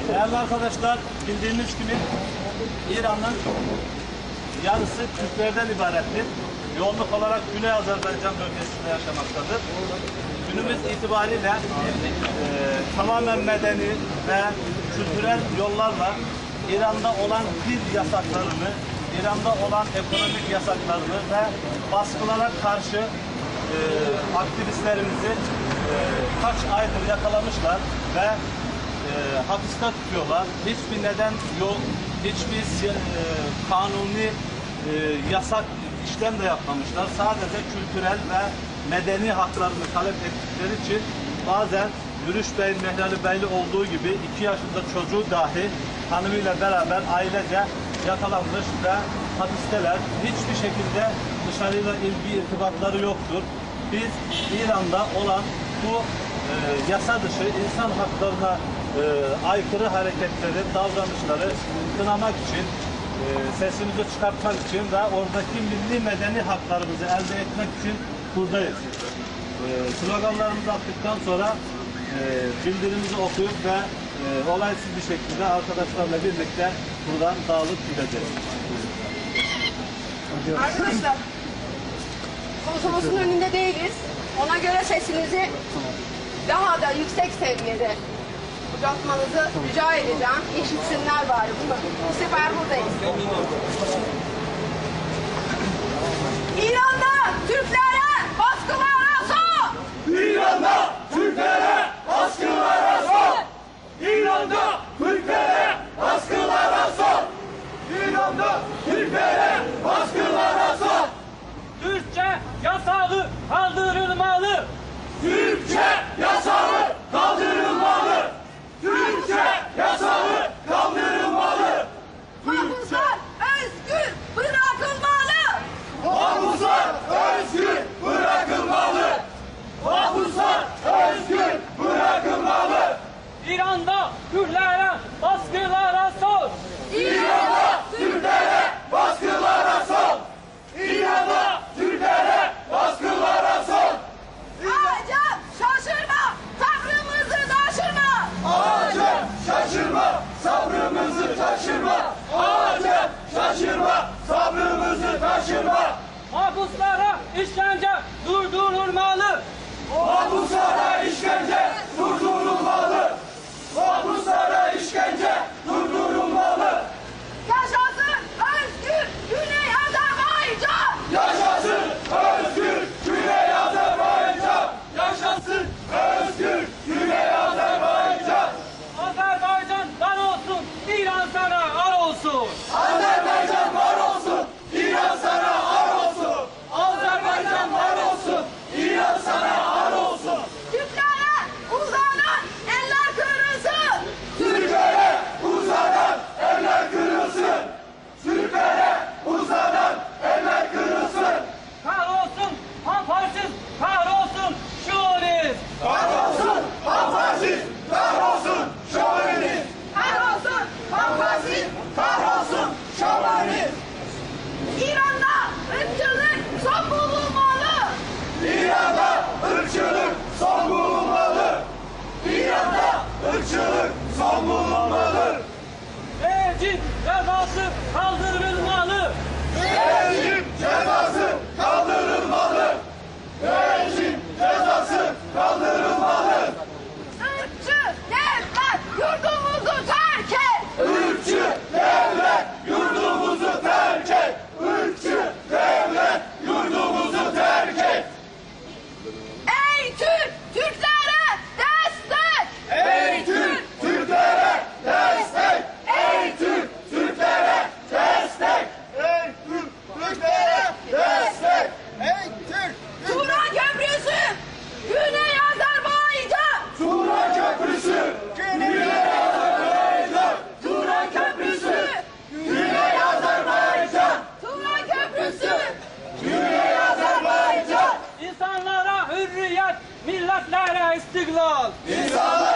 Değerli arkadaşlar, bildiğiniz gibi İran'ın yarısı Türklerden ibarettir. Yoğunluk olarak Güney Azerbaycan bölgesinde yaşamaktadır. Günümüz itibariyle tamamen medeni ve kültürel yollarla İran'da olan dil yasaklarını, İran'da olan ekonomik yasaklarını ve baskılara karşı aktivistlerimizi kaç aydır yakalamışlar ve hapiste tutuyorlar. Hiçbir neden yok, hiçbir kanuni yasak işlem de yapmamışlar. Sadece kültürel ve medeni haklarını talep ettikleri için bazen Yürüş Bey'in, Mehrali Bey'li olduğu gibi 2 yaşında çocuğu dahi hanımıyla beraber ailece yakalanmış ve hapisteler. Hiçbir şekilde dışarıyla ilgi irtibatları yoktur. Biz İran'da olan bu yasa dışı insan haklarına aykırı hareketleri, davranışları kınamak için, sesimizi çıkartmak için ve oradaki milli medeni haklarımızı elde etmek için buradayız. Sloganlarımızı attıktan sonra bildirimizi okuyup ve olaysız bir şekilde arkadaşlarla birlikte buradan dağılıp gideceğiz. Arkadaşlar, konsolosluğun önünde değiliz. Ona göre sesinizi daha da yüksek seviyede uzatmanızı rica edeceğim. İşitsinler bari bunu. Bu sefer buradayız. İran'da Türklere baskılara son! İran'da Türklere baskılara son! İran'da Türklere baskılara son! İran'da Türklere baskılara son! Türkçe yasağı kaldırılmalı! Türkçe yasağı kaldırılmalı! Türkçe yasağı kaldırılmalı! Mahpuslar özgür bırakılmalı! Mahpuslar özgür bırakılmalı! Mahpuslar özgür bırakılmalı! İran'da Kürtlere baskılara son! İran'da Türklere baskılara son! İran'da Türklere baskılara son! Acem şaşırma, sabrımızı taşırma! Acem şaşırma, sabrımızı taşırma! Acem şaşırma, sabrımızı taşırma! Mahpuslara işkence durdurulmalı! Mahpuslara işkence durdurulmalı! Mahpuslara işkence durdurulmalı! Yaşasın özgür Güney Azerbaycan! Yaşasın özgür Güney Azerbaycan! Yaşasın özgür Güney Azerbaycan! Azerbaycan var olsun, İran sana ar olsun! Azerbaycan var olsun, İran sana ar olsun! Azerbaycan var olsun, İran sana ar olsun! Türklere uzanan eller kırılsın! Türklere uzanan eller kırılsın! Türklere uzanan eller kırılsın! Kahrolsun, hamparsız, kahrolsun, şuurist! Kahrolsun hamparsız, kahrolsun şövaliniz! Kahrolsun Kafkasya! Kahrolsun şövaliniz! İran'da ırkçılık son bulunmalı! İran'da ırkçılık son bulunmalı! İran'da ırkçılık son bulunmalı! Rejim cezası kaldırılmalı! Rejim cezası kaldırılmalı! Rejim cezası kaldırılmalı! Irkçı devlet yurdumuzu terk et! Irkçı devlet yurdumuzu terk et! Irkçı devlet yurdumuzu terk et! Ey Türk! Türklere destek! Ey Türk! Türklere destek! Ey Türk! Türklere destek! Ey Türk! Türklere destek! Ey Türk! Turan Köprüsü! Güney Azerbaycan! Turan Köprüsü! Güney Azerbaycan! Turan Köprüsü! Güney Azerbaycan! Turan Köprüsü! Güney Azerbaycan! İnsanlara hürriyet, milletlere istiklal! İnsanlara